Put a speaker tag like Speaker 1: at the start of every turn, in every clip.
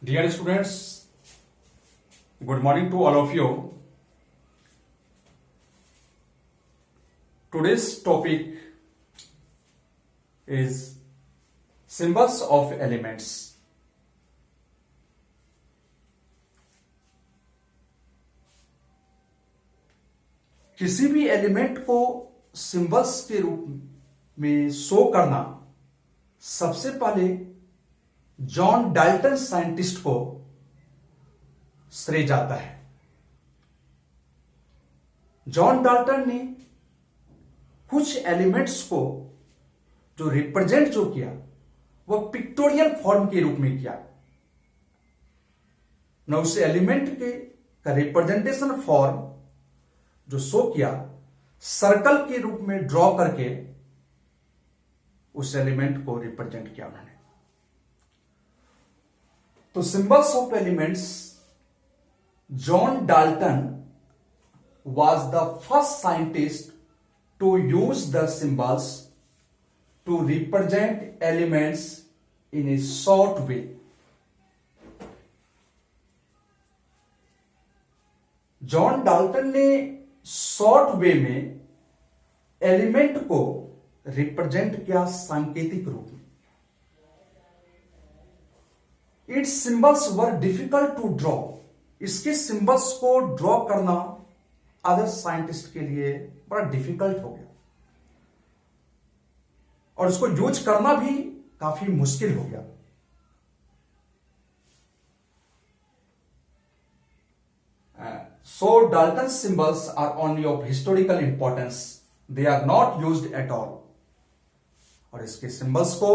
Speaker 1: Dear students, good morning to all of you. Today's topic is symbols of elements. किसी भी element को symbols के रूप में शो करना सबसे पहले जॉन डाल्टन साइंटिस्ट को श्रेय जाता है। जॉन डाल्टन ने कुछ एलिमेंट्स को जो रिप्रेजेंट किया वह पिक्टोरियल फॉर्म के रूप में किया न उस एलिमेंट के का रिप्रेजेंटेशन फॉर्म जो शो किया सर्कल के रूप में ड्रॉ करके उस एलिमेंट को रिप्रेजेंट किया उन्होंने। तो symbols of elements, John Dalton was the first scientist to use the symbols to represent elements in a short way. John Dalton ने शॉर्ट वे में एलिमेंट को रिप्रेजेंट किया सांकेतिक रूप में। Its symbols were difficult to draw. इसके symbols को draw करना अदर साइंटिस्ट के लिए बड़ा डिफिकल्ट हो गया और इसको यूज करना भी काफी मुश्किल हो गया। So Dalton's symbols are only of historical importance. They are not used at all. और इसके सिंबल्स को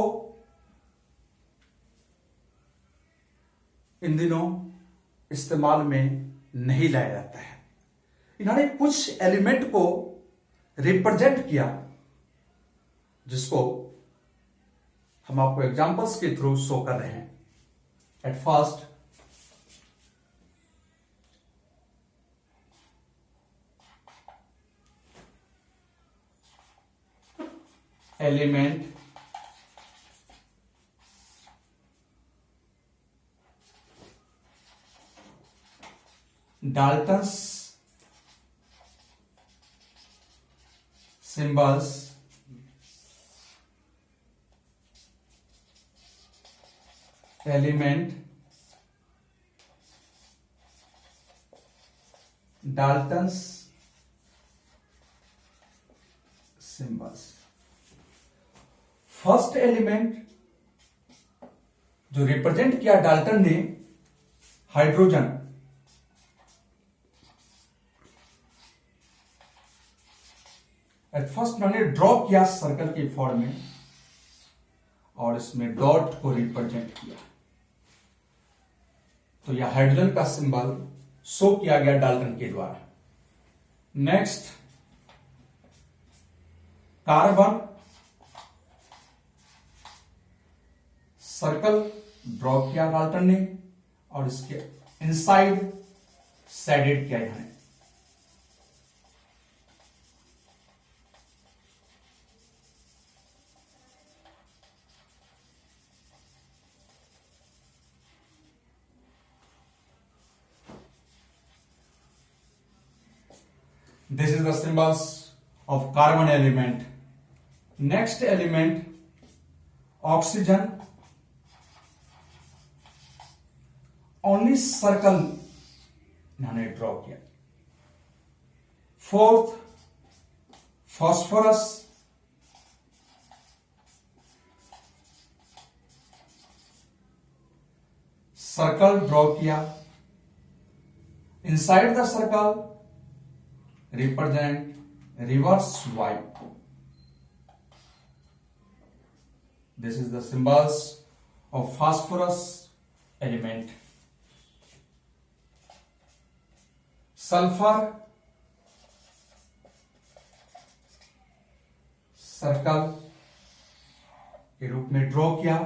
Speaker 1: इन दिनों इस्तेमाल में नहीं लाया जाता है। इन्होंने कुछ एलिमेंट को रिप्रेजेंट किया जिसको हम आपको एग्जांपल्स के थ्रू शो कर रहे हैं। At first element Dalton's symbols element Dalton's symbols। First element जो रिप्रेजेंट किया डाल्टन ने हाइड्रोजन। एट फर्स्ट मैंने ड्रॉ किया सर्कल के फॉर्म में और इसमें डॉट को रिप्रेजेंट किया तो यह हाइड्रोजन का सिंबल शो किया गया डाल्टन के द्वारा। नेक्स्ट कार्बन, सर्कल ड्रॉ किया डाल्टन ने और इसके इनसाइड शेडेड किया इन्होंने। This is the symbols of carbon element. Next element, oxygen. Only circle इन्होंने ड्रॉ किया। फोर्थ फॉस्फोरस, सर्कल ड्रॉ किया। Inside the circle represent reverse Y. This is the symbols of phosphorus element. Sulfur, circle के रूप में draw किया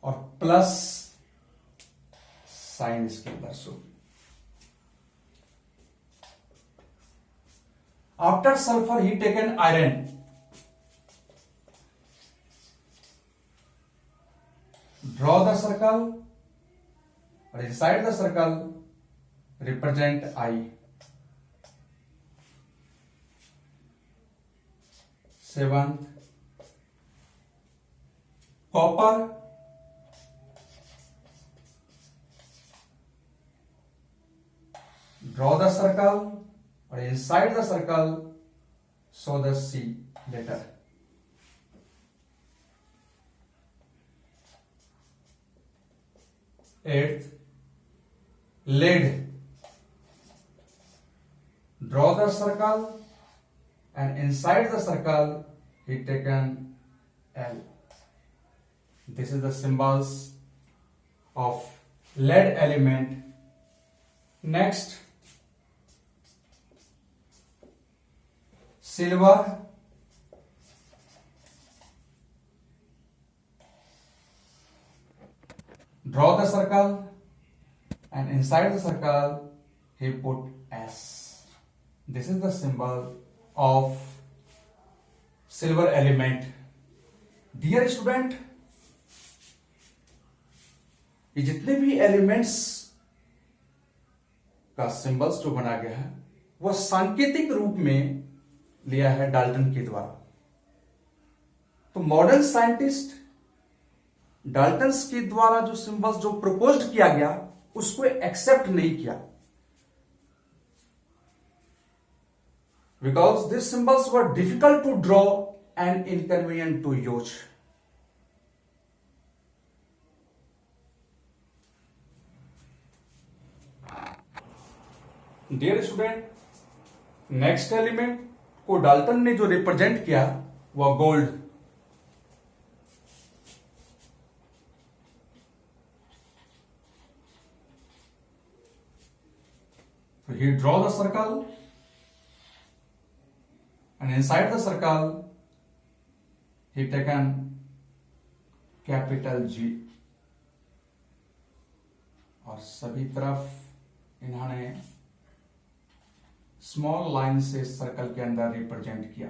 Speaker 1: और plus sign इसके अंदर show. After sulfur, he taken iron. Draw the circle, or inside the circle, represent I. Seventh, copper. Draw the circle, or inside the circle, show the C letter. Eighth, lead. Draw the circle, and inside the circle he taken L. This is the symbols of lead element. Next, silver. Draw the circle, and inside the circle he put S. This is the symbol of silver element. Dear student, ये जितने भी elements का symbols जो बना गया है वह सांकेतिक रूप में लिया है डाल्टन के द्वारा। तो मॉडर्न साइंटिस्ट डाल्टन्स के द्वारा जो सिंबल्स जो प्रपोज्ड किया गया उसको एक्सेप्ट नहीं किया, because this symbols were difficult to draw and inconvenient to use. Dear student, next element को डाल्टन ने जो रिप्रेजेंट किया वह gold. So he draw the circle, and inside the circle he taken capital G, और सभी तरफ इन्होंने small line से सर्कल के अंदर रिप्रेजेंट किया।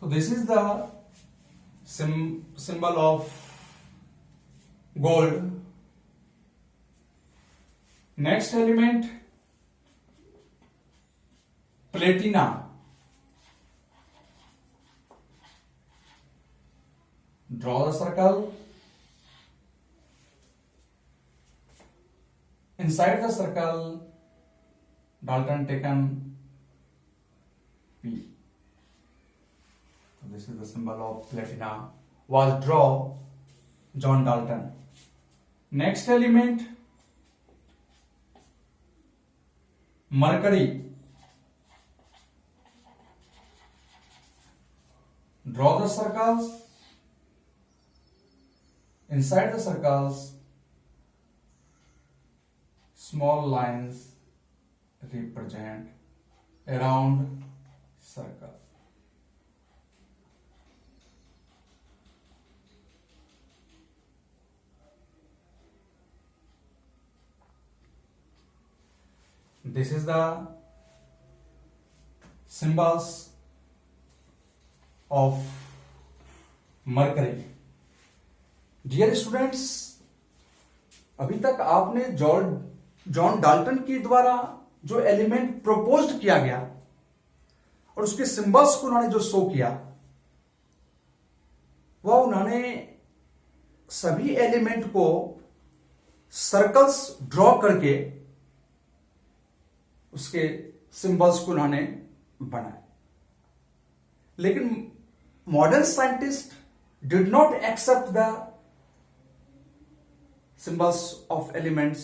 Speaker 1: तो this is the symbol of gold. Next element, platina. Draw the circle. Inside the circle, Dalton taken P. So this is the symbol of platina. Was draw John Dalton. Next element, mercury. Draw the circles. Inside the circles, small lines represent around circle. This is the symbols of mercury. Dear students, अभी तक आपने John Dalton के द्वारा जो element proposed किया गया और उसके सिंबल्स को उन्होंने जो शो किया, वह उन्होंने सभी एलिमेंट को सर्कल्स ड्रॉ करके उसके सिंबल्स को उन्होंने बनाया। लेकिन modern scientist did not accept the symbols of elements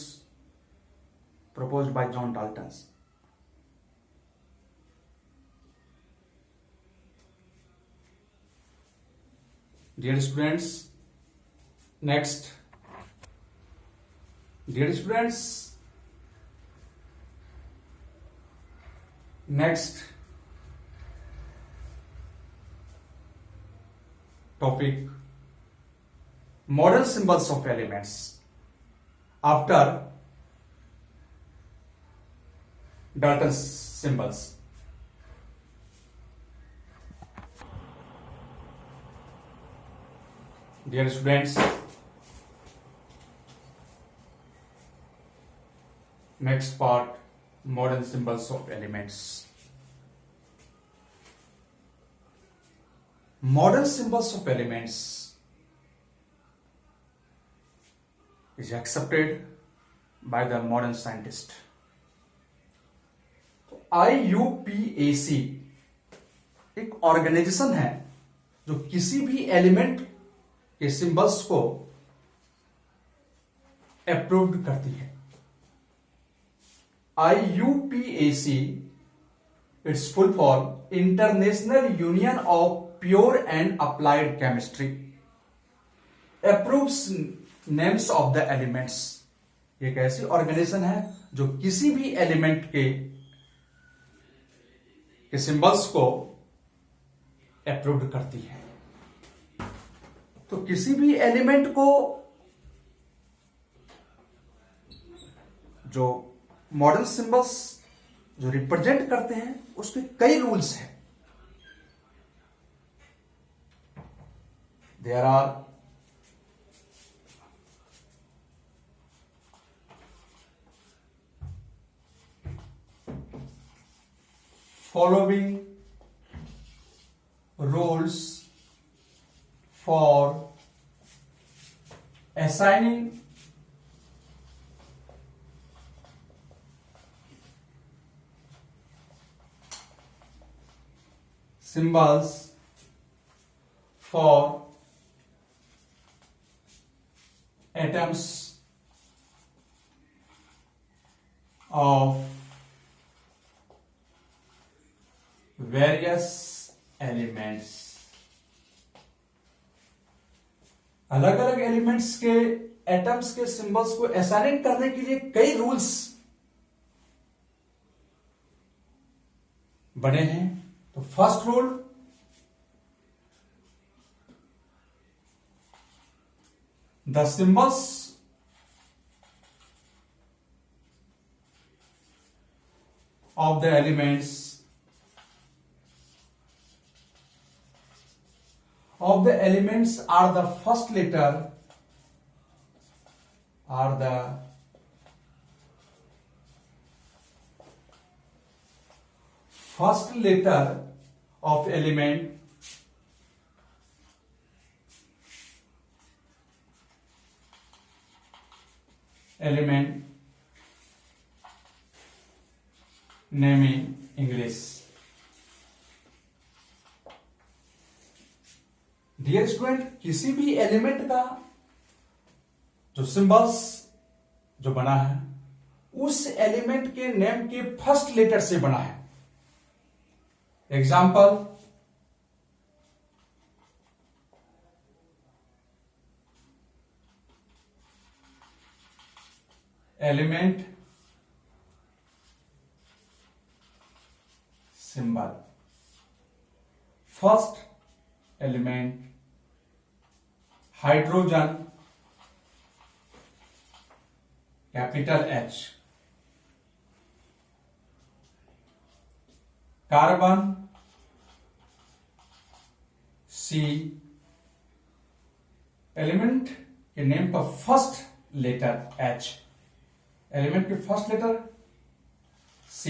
Speaker 1: proposed by John Dalton. Dear students, next. Dear students, next topic, modern symbols of elements. After Dalton's symbols. Dear students, next part, modern symbols of elements. Modern symbols of elements is accepted by the modern scientist. IUPAC एक organisation है जो किसी भी element के symbols को approved करती है. IUPAC, it's full form international union of pure and applied chemistry, approves names of the elements. एक ऐसी ऑर्गेनाइजेशन है जो किसी भी एलिमेंट के सिंबल्स को अप्रूव्ड करती है. तो किसी भी एलिमेंट को जो मॉडर्न सिंबल्स जो रिप्रेजेंट करते हैं उसके कई रूल्स हैं. There are following rules for assigning symbols for atoms of various elements. अलग अलग एलिमेंट्स के एटम्स के सिंबल्स को असाइन करने के लिए कई रूल्स बने हैं. तो first rule, the symbols of the elements are the first letter of element name in English. Dear student, किसी भी एलिमेंट का जो सिंबल्स जो बना है उस एलिमेंट के नेम के फर्स्ट लेटर से बना है. Example, element symbol, first element hydrogen capital H, carbon C. Element के नेम का फर्स्ट लेटर H, एलिमेंट के first letter C,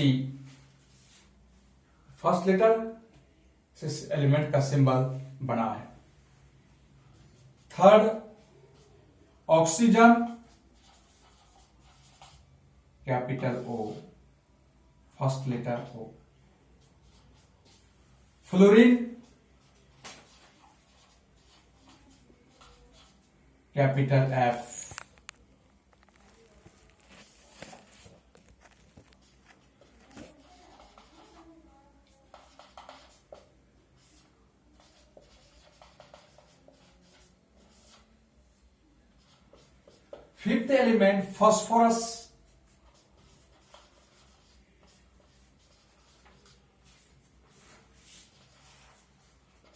Speaker 1: first letter से एलिमेंट का सिंबल बना है. Third, oxygen capital O, first letter O. Fluorine capital F. Fifth element phosphorus,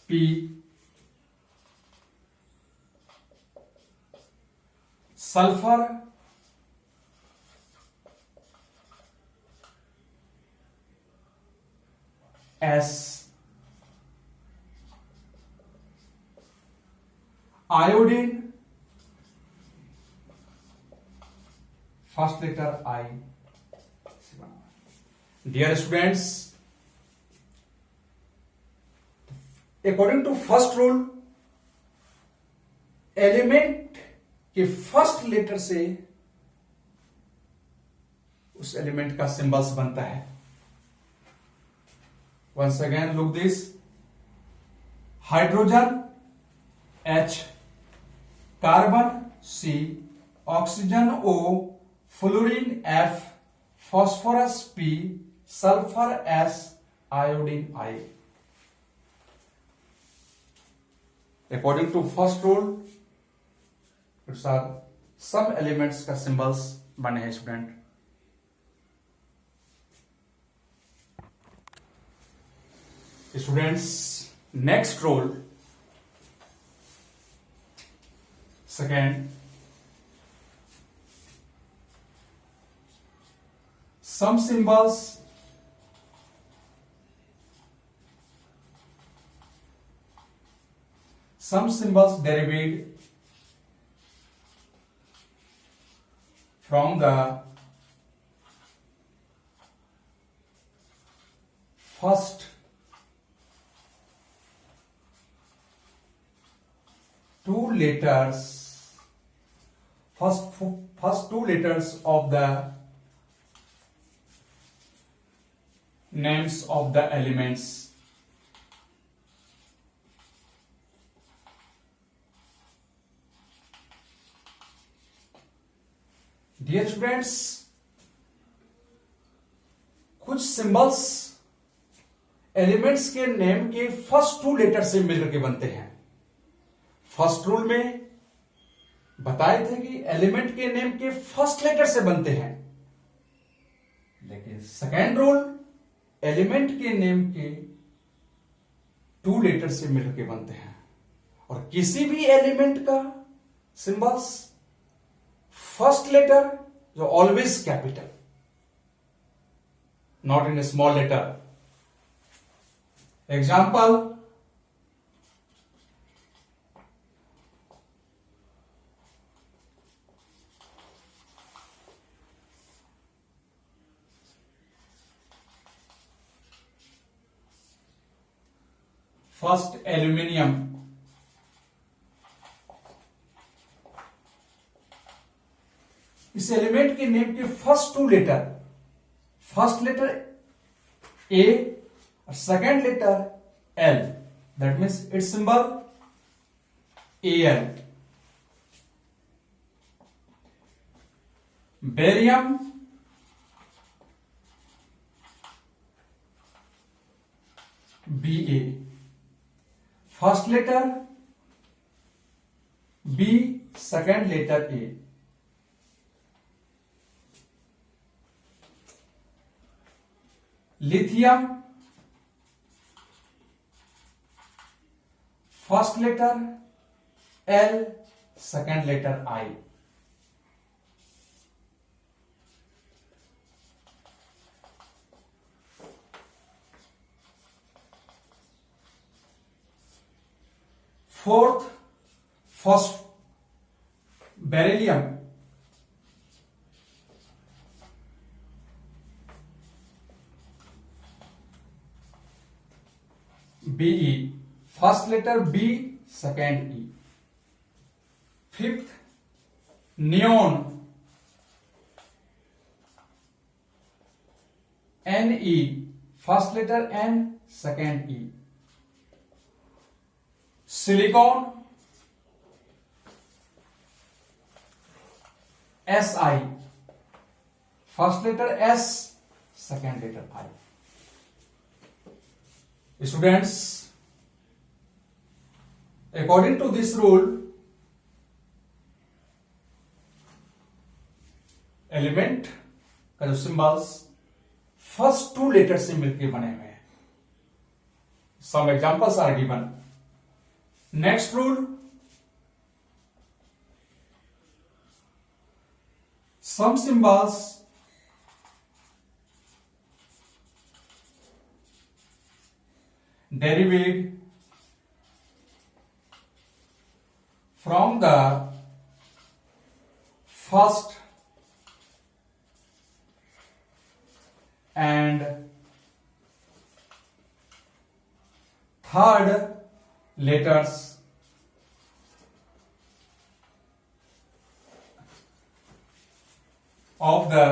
Speaker 1: P. Sulphur S. Iodine, first letter I. Dear students, according to first rule, element के first letter से उस element का symbols बनता है। Once again look this, hydrogen H, carbon C, oxygen O, fluorine F, phosphorus P, sulphur S, iodine I। According to first rule, its are सब elements का symbols बने हैं student. Students, next rule, second, some symbols derived from the first two letters of the names of the elements. Dear students, कुछ symbols elements के name के first two letter से मिलकर के बनते हैं। फर्स्ट रूल में बताए थे कि एलिमेंट के नेम के फर्स्ट लेटर से बनते हैं, लेकिन सेकेंड रूल एलिमेंट के नेम के टू लेटर से मिलकर के बनते हैं। और किसी भी एलिमेंट का सिंबल्स फर्स्ट लेटर जो always capital, not in a small letter. Example, first aluminium, इस एलिमेंट के नेम के first two letter, first letter A और second letter L, that means its symbol L. Barium, B A, first letter B, second letter A. Lithium, first letter L, second letter I. Fourth, beryllium, B E, first letter B, second E. Fifth, neon, N E, first letter N, second E. Silicon, S I, first letter S, second letter I. Students, according to this rule, element का जो symbols first two letter से मिलकर बने हुए हैं। Some examples are given. Next rule, some symbols derived from the first and third letters of the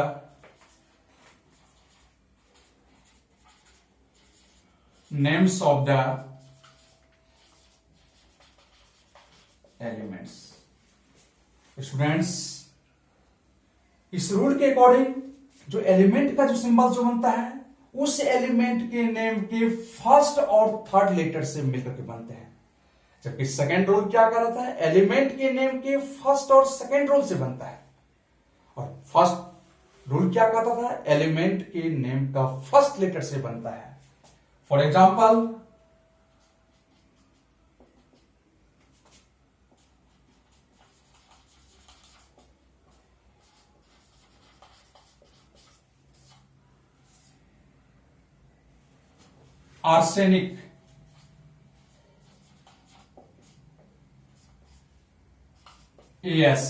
Speaker 1: names of the elements. Students, इस rule के according जो एलिमेंट का जो सिंबल जो बनता है उस एलिमेंट के नेम के फर्स्ट और थर्ड लेटर से मिलकर के बनते हैं, जबकि सेकेंड रूल क्या कहता है, एलिमेंट के नेम के फर्स्ट और सेकेंड रूल से बनता है। और फर्स्ट रूल क्या कहता था, एलिमेंट के नेम का फर्स्ट लेटर से बनता है। For example, arsenic, S,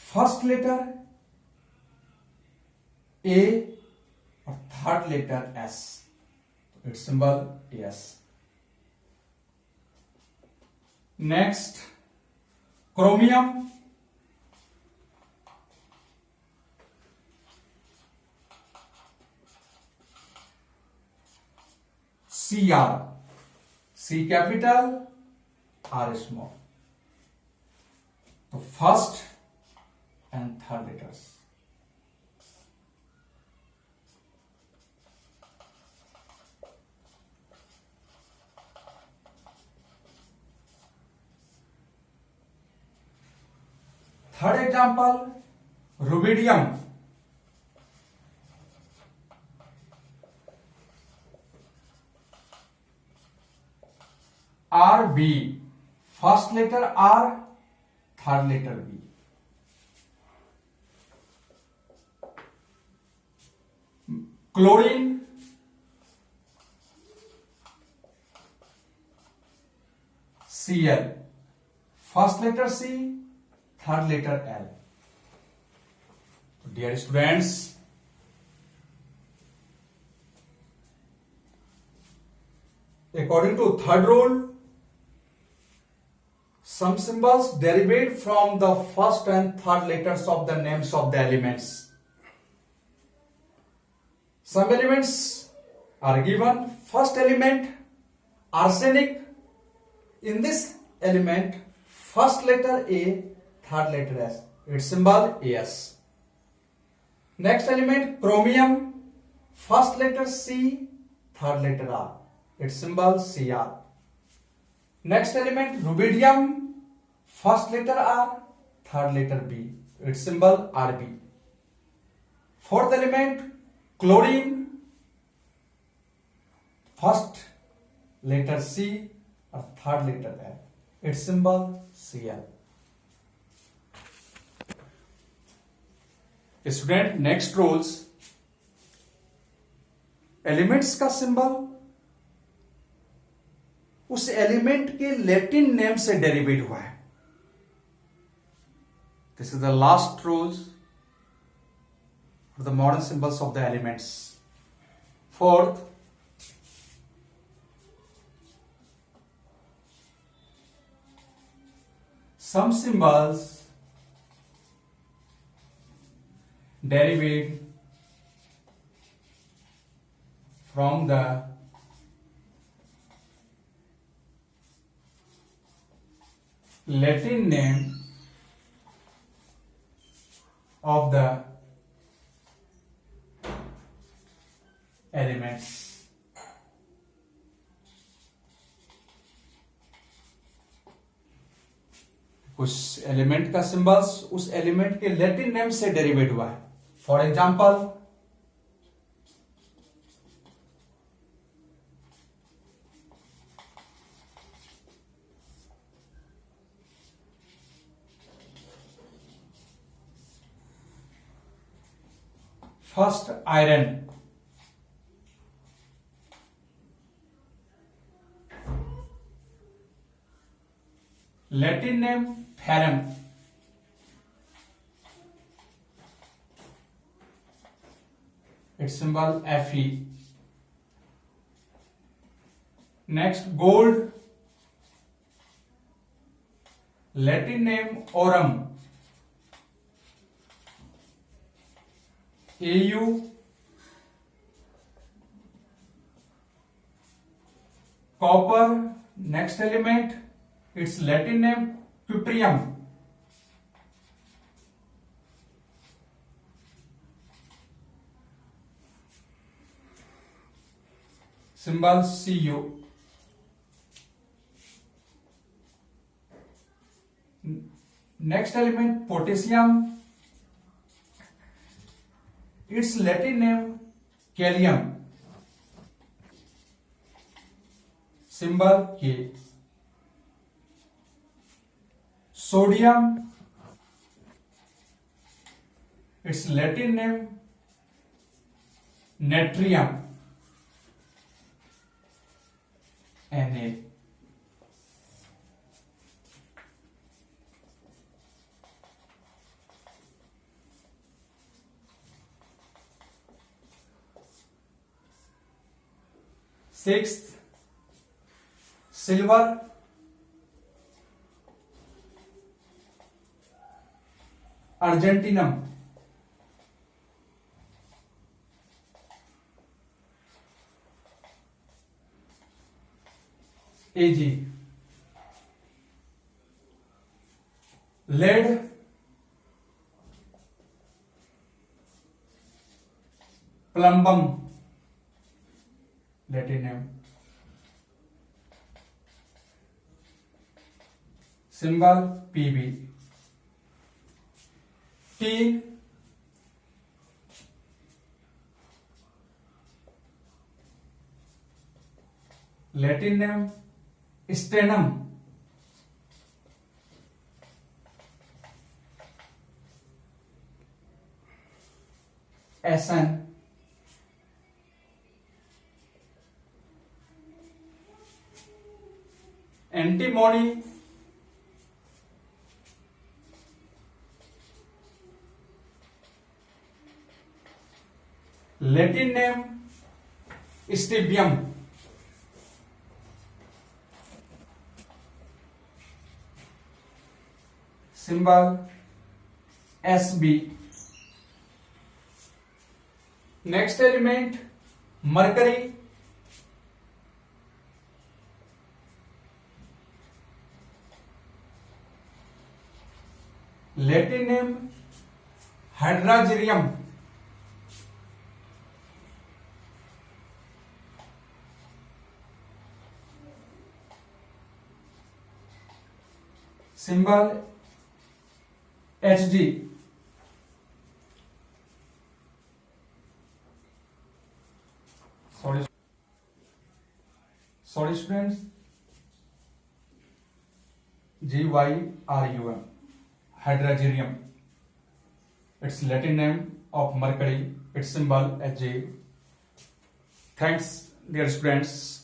Speaker 1: first letter A और third letter S, its symbol S. Next, chromium, C R, C capital R small, तो first and third letters. Third example, rubidium, R B, first letter R, third letter B. Chlorine, C L, first letter C, third letter L. Dear students, according to third rule, some symbols derivate from the first and third letters of the names of the elements. Some elements are given. First element, arsenic. In this element, first letter A, third letter S. Its symbol AS. Next element, chromium. First letter C, third letter R. Its symbol Cr. Next element, rubidium. First letter R, third letter B. Its symbol Rb. Fourth element, chlorine. First letter C or third letter L. Its symbol Cl. Student, next rules. Elements का symbol उस element के Latin name से derivative हुआ है। This is the last rules for the modern symbols of the elements. Fourth, some symbols derived from the Latin name of the elements. कुछ element का symbols उस element के Latin name से derivative हुआ है। For example, first iron, Latin name ferrum. Its symbol Fe. Next, gold. Latin name aurum. Au. Copper. Next element, its Latin name cuprium. Symbol Cu. Next element, potassium. Its Latin name Kalium. Symbol K. Sodium. Its Latin name Natrium. Na. Sixth, silver. Argentinum. Ag. Lead. Plumbum. Latin name. Symbol Pb. Tin. Latin name Sternum. Sn. Antimony. Latin name Stibium. Symbol Sb. Next element, mercury. Latin name Hydrargyrium. Symbol Hg. Sorry students, Gyrum, Hydrargyrium. Its Latin name of mercury. Its symbol Hg. Thanks, dear students.